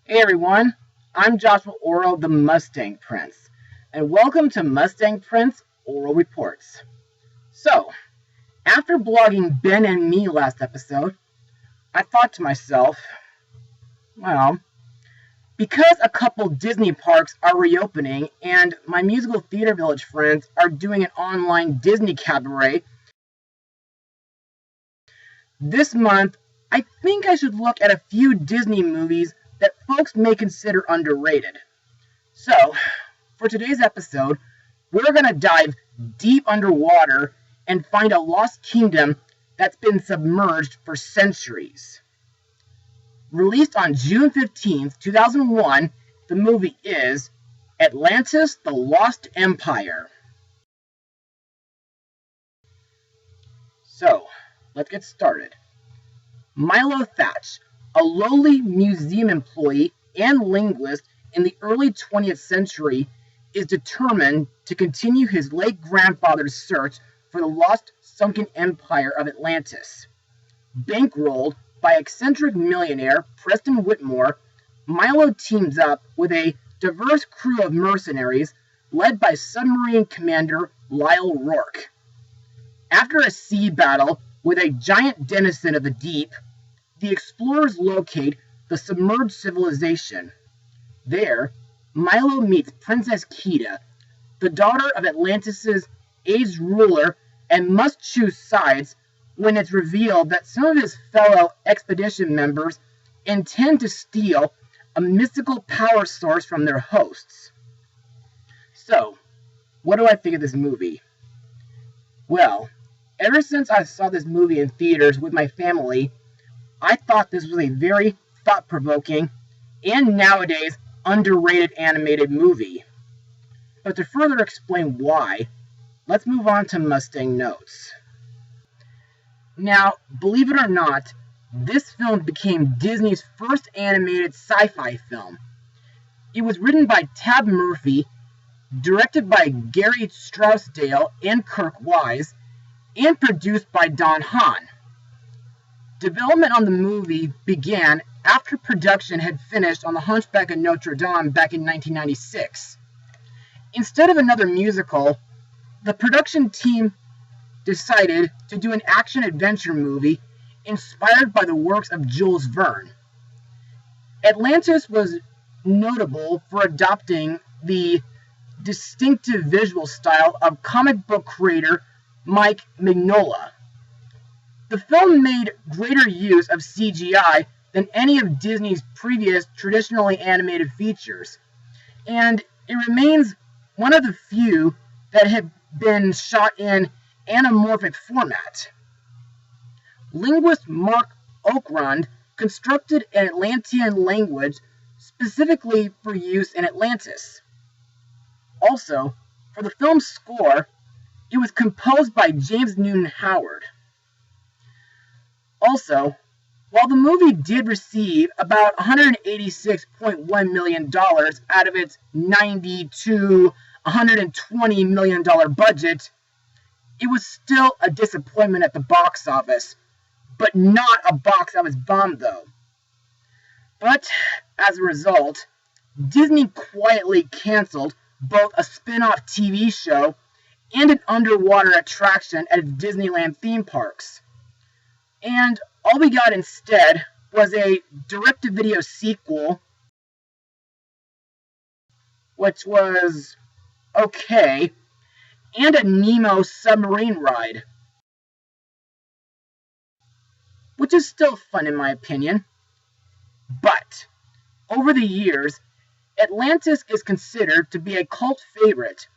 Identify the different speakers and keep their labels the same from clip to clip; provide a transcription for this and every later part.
Speaker 1: Hey everyone, I'm Joshua Orro, the Mustang Prince, and welcome to Mustang Prince Oral Reports. So, after blogging Ben and me last episode, I thought to myself, well, because a couple Disney parks are reopening and my musical theater village friends are doing an online Disney cabaret, this month I think I should look at a few Disney movies that folks may consider underrated. So, for today's episode, we're going to dive deep underwater and find a lost kingdom that's been submerged for centuries. Released on June 15th, 2001, the movie is Atlantis: The Lost Empire. So, let's get started. Milo Thatch, a lowly museum employee and linguist in the early 20th century, is determined to continue his late grandfather's search for the lost sunken empire of Atlantis. Bankrolled by eccentric millionaire Preston Whitmore, Milo teams up with a diverse crew of mercenaries led by submarine commander Lyle Rourke. After a sea battle with a giant denizen of the deep, the explorers locate the submerged civilization. There, Milo meets Princess Kida, the daughter of Atlantis' aged ruler, and must choose sides when it's revealed that some of his fellow expedition members intend to steal a mystical power source from their hosts. So, what do I think of this movie? Well, ever since I saw this movie in theaters with my family, I thought this was a very thought-provoking and nowadays underrated animated movie. But to further explain why, let's move on to Mustang notes. Now, believe it or not, this film became Disney's first animated sci-fi film. It was written by Tab Murphy, directed by Gary Trousdale and Kirk Wise, and produced by Don Hahn. Development on the movie began after production had finished on The Hunchback of Notre Dame back in 1996. Instead of another musical, the production team decided to do an action-adventure movie inspired by the works of Jules Verne. Atlantis was notable for adopting the distinctive visual style of comic book creator Mike Mignola. The film made greater use of CGI than any of Disney's previous traditionally animated features, and it remains one of the few that had been shot in anamorphic format. Linguist Mark Oakrund constructed an Atlantean language specifically for use in Atlantis. Also, for the film's score, it was composed by James Newton Howard. Also, while the movie did receive about $186.1 million out of its $90 to $120 million budget, it was still a disappointment at the box office, but not a box office bomb though. But, as a result, Disney quietly canceled both a spin-off TV show and an underwater attraction at its Disneyland theme parks. And all we got instead was a direct-to-video sequel, which was okay, and a Nemo submarine ride, which is still fun in my opinion. But, over the years, Atlantis is considered to be a cult favorite,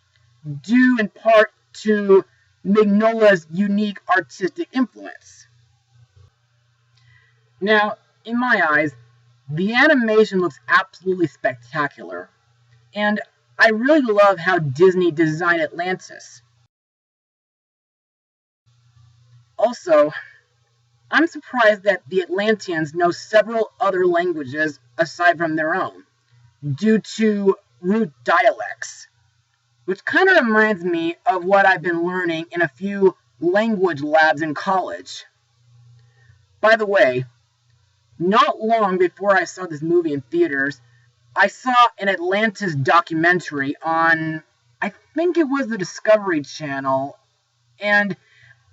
Speaker 1: due in part to Mignola's unique artistic influence. Now, in my eyes, the animation looks absolutely spectacular, and I really love how Disney designed Atlantis. Also, I'm surprised that the Atlanteans know several other languages aside from their own, due to root dialects, which kind of reminds me of what I've been learning in a few language labs in college. By the way, Not long before I saw this movie in theaters, I saw an Atlantis documentary on, I think it was the Discovery Channel, and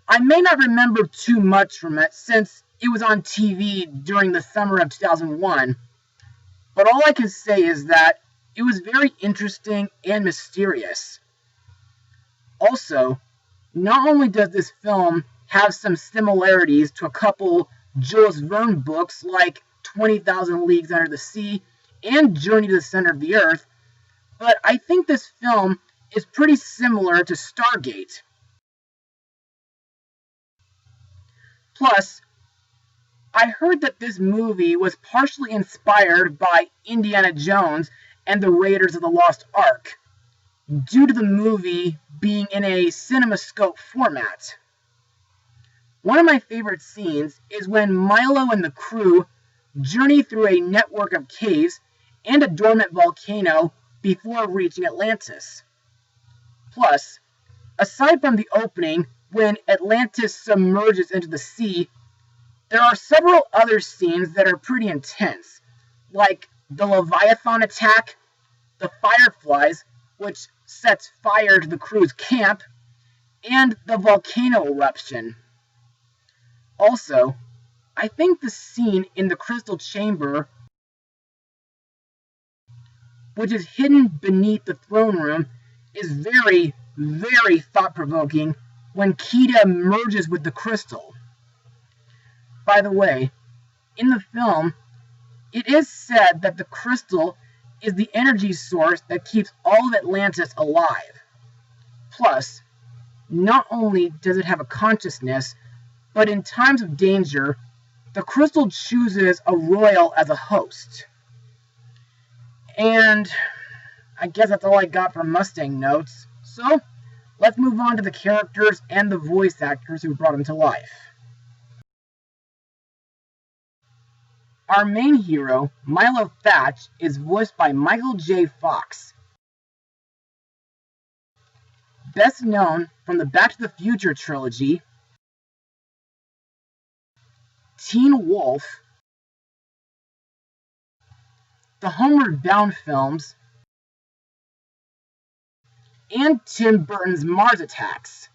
Speaker 1: I may not remember too much from it since it was on TV during the summer of 2001, but all I can say is that it was very interesting and mysterious. Also, not only does this film have some similarities to a couple Jules Verne books like 20,000 Leagues Under the Sea and Journey to the Center of the Earth, but I think this film is pretty similar to Stargate. Plus, I heard that this movie was partially inspired by Indiana Jones and the Raiders of the Lost Ark, due to the movie being in a CinemaScope format. One of my favorite scenes is when Milo and the crew journey through a network of caves and a dormant volcano before reaching Atlantis. Plus, aside from the opening when Atlantis submerges into the sea, there are several other scenes that are pretty intense, like the Leviathan attack, the Fireflies, which sets fire to the crew's camp, and the volcano eruption. Also, I think the scene in the crystal chamber, which is hidden beneath the throne room, is very, very thought-provoking when Kida merges with the crystal. By the way, in the film, it is said that the crystal is the energy source that keeps all of Atlantis alive. Plus, not only does it have a consciousness, but in times of danger, the crystal chooses a royal as a host. And I guess that's all I got for Mustang notes. So, let's move on to the characters and the voice actors who brought them to life. Our main hero, Milo Thatch, is voiced by Michael J. Fox. Best known from the Back to the Future trilogy, Teen Wolf, the Homeward Bound films, and Tim Burton's Mars Attacks.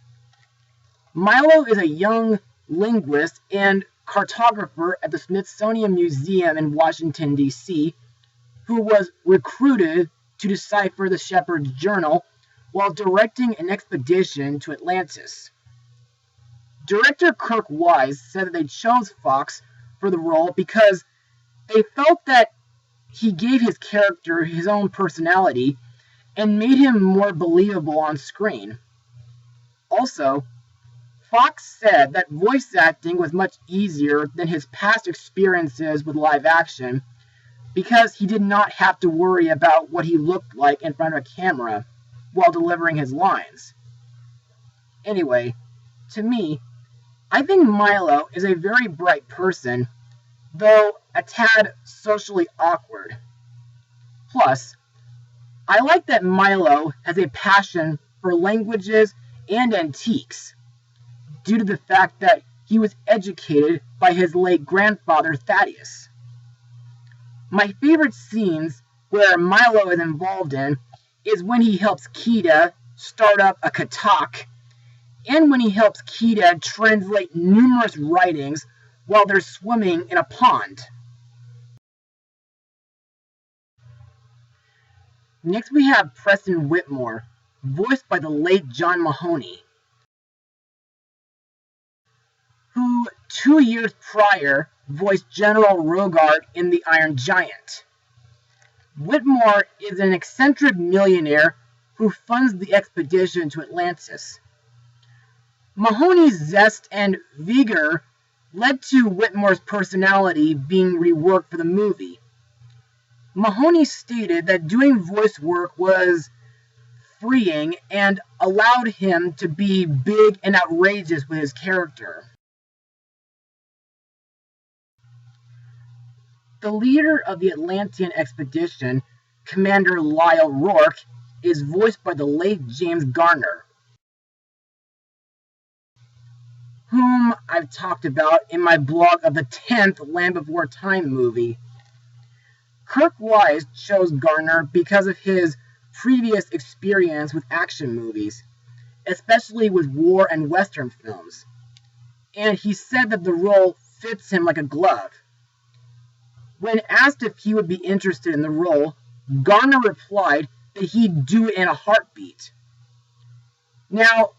Speaker 1: Milo is a young linguist and cartographer at the Smithsonian Museum in Washington, D.C., who was recruited to decipher the Shepherd's Journal while directing an expedition to Atlantis. Director Kirk Wise said that they chose Fox for the role because they felt that he gave his character his own personality and made him more believable on screen. Also, Fox said that voice acting was much easier than his past experiences with live action because he did not have to worry about what he looked like in front of a camera while delivering his lines. Anyway, to me, I think Milo is a very bright person, though a tad socially awkward. Plus, I like that Milo has a passion for languages and antiques, due to the fact that he was educated by his late grandfather Thaddeus. My favorite scenes where Milo is involved in is when he helps Kida start up a katak, and when he helps Kida translate numerous writings while they're swimming in a pond. Next we have Preston Whitmore, voiced by the late John Mahoney, who 2 years prior voiced General Rogart in The Iron Giant. Whitmore is an eccentric millionaire who funds the expedition to Atlantis. Mahoney's zest and vigor led to Whitmore's personality being reworked for the movie. Mahoney stated that doing voice work was freeing and allowed him to be big and outrageous with his character. The leader of the Atlantean expedition, Commander Lyle Rourke, is voiced by the late James Garner, whom I've talked about in my blog of the 10th Land Before Time movie. Kirk Wise chose Garner because of his previous experience with action movies, especially with war and western films, and he said that the role fits him like a glove. When asked if he would be interested in the role, Garner replied that he'd do it in a heartbeat. Now,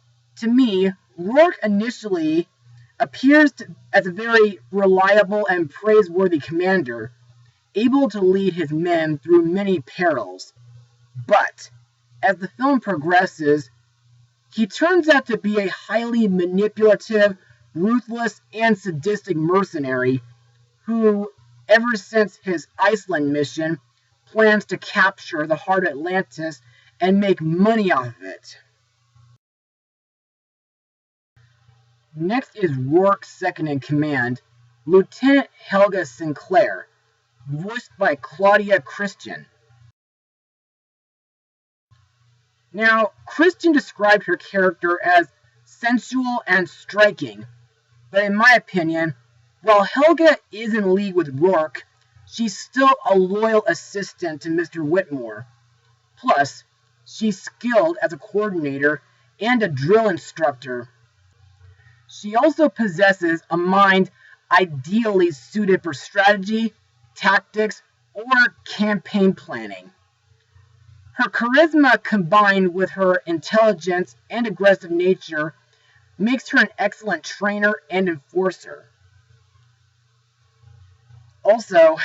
Speaker 1: to me, Rourke initially appears as a very reliable and praiseworthy commander, able to lead his men through many perils. But, as the film progresses, he turns out to be a highly manipulative, ruthless, and sadistic mercenary who, ever since his Iceland mission, plans to capture the heart of Atlantis and make money off of it. Next is Rourke's second-in-command, Lieutenant Helga Sinclair, voiced by Claudia Christian. Now, Christian described her character as sensual and striking, but in my opinion, while Helga is in league with Rourke, she's still a loyal assistant to Mr. Whitmore. Plus, she's skilled as a coordinator and a drill instructor. She also possesses a mind ideally suited for strategy, tactics, or campaign planning. Her charisma combined with her intelligence and aggressive nature makes her an excellent trainer and enforcer. Also,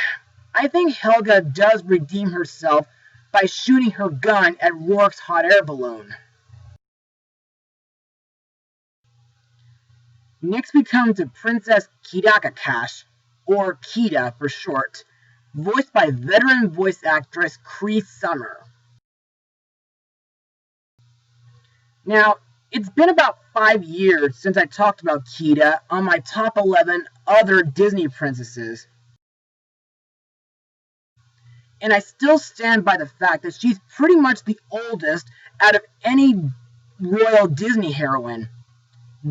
Speaker 1: I think Helga does redeem herself by shooting her gun at Rourke's hot air balloon. Next we come to Princess Kidakakash, or Kida for short, voiced by veteran voice actress Cree Summer. Now, it's been about 5 years since I talked about Kida on my top 11 other Disney princesses. And I still stand by the fact that she's pretty much the oldest out of any royal Disney heroine,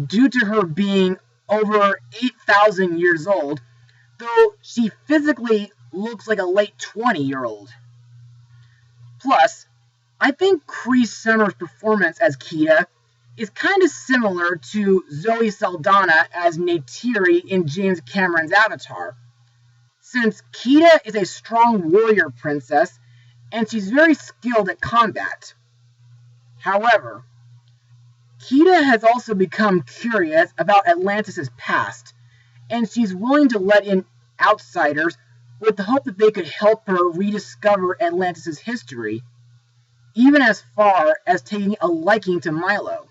Speaker 1: due to her being over 8,000 years old, though she physically looks like a late 20-year-old. Plus, I think Cree Summer's performance as Kida is kind of similar to Zoe Saldana as Neytiri in James Cameron's Avatar, since Kida is a strong warrior princess and she's very skilled at combat. However, Kida has also become curious about Atlantis' past, and she's willing to let in outsiders with the hope that they could help her rediscover Atlantis' history, even as far as taking a liking to Milo.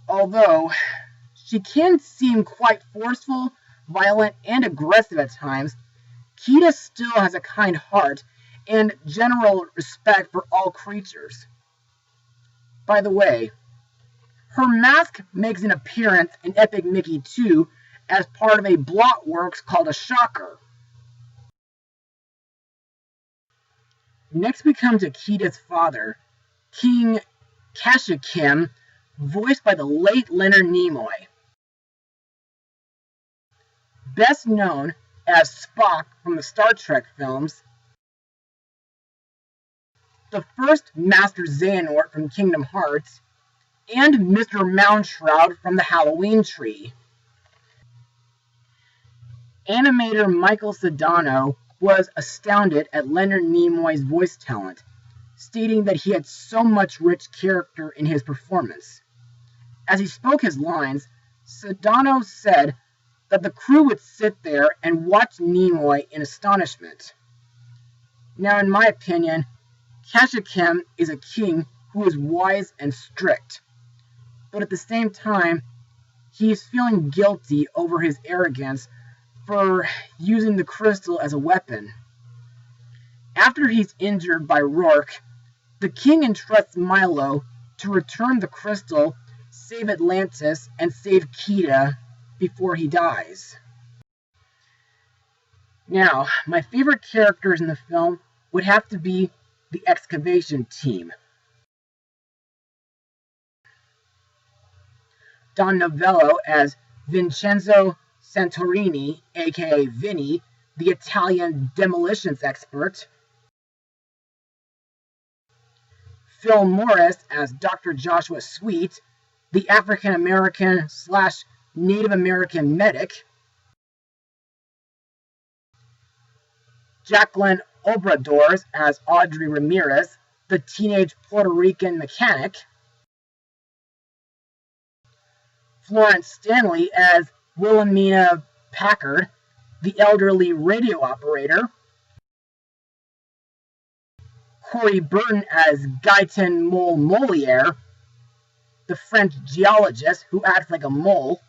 Speaker 1: Although, she can seem quite forceful, violent, and aggressive at times, Kida still has a kind heart and general respect for all creatures. By the way, her mask makes an appearance in Epic Mickey 2 as part of a blot works called a shocker. Next we come to Kida's father, King Kashyyykim, voiced by the late Leonard Nimoy. Best known as Spock from the Star Trek films, the first Master Xehanort from Kingdom Hearts, and Mr. Moundshroud from the Halloween Tree. Animator Michael Sedano was astounded at Leonard Nimoy's voice talent, stating that he had so much rich character in his performance. As he spoke his lines, Sedano said that the crew would sit there and watch Nimoy in astonishment. Now, in my opinion, Kashyyykim is a king who is wise and strict, but at the same time, he is feeling guilty over his arrogance for using the crystal as a weapon. After he's injured by Rourke, the king entrusts Milo to return the crystal, save Atlantis, and save Kida before he dies. Now, my favorite characters in the film would have to be the excavation team. Don Novello as Vincenzo Santorini, aka Vinny, the Italian demolitions expert, Phil Morris as Dr. Joshua Sweet, the African American / Native American medic, Jacqueline Obradors as Audrey Ramirez, the teenage Puerto Rican mechanic, Florence Stanley as Wilhelmina Packard, the elderly radio operator, Corey Burton as Guyton Mole Moliere, the French geologist who acts like a mole,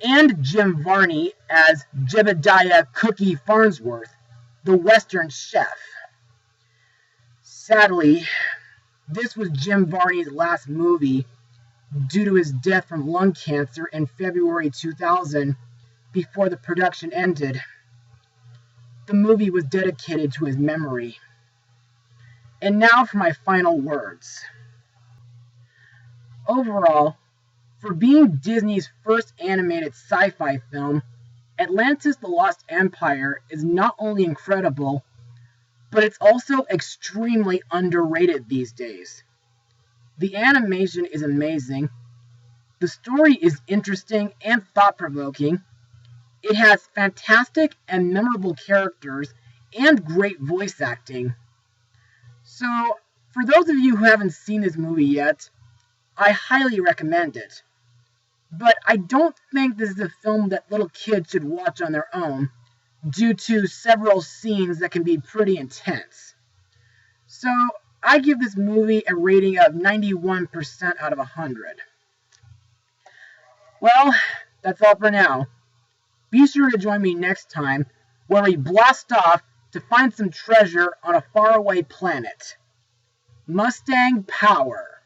Speaker 1: and Jim Varney as Jebediah Cookie Farnsworth, the Western chef. Sadly, this was Jim Varney's last movie due to his death from lung cancer in February 2000 before the production ended. The movie was dedicated to his memory. And now for my final words. Overall, for being Disney's first animated sci-fi film, Atlantis: The Lost Empire is not only incredible, but it's also extremely underrated these days. The animation is amazing, the story is interesting and thought-provoking, it has fantastic and memorable characters and great voice acting. So, for those of you who haven't seen this movie yet, I highly recommend it. But I don't think this is a film that little kids should watch on their own, due to several scenes that can be pretty intense. So, I give this movie a rating of 91% out of 100. Well, that's all for now. Be sure to join me next time, where we blast off to find some treasure on a faraway planet. Mustang Power!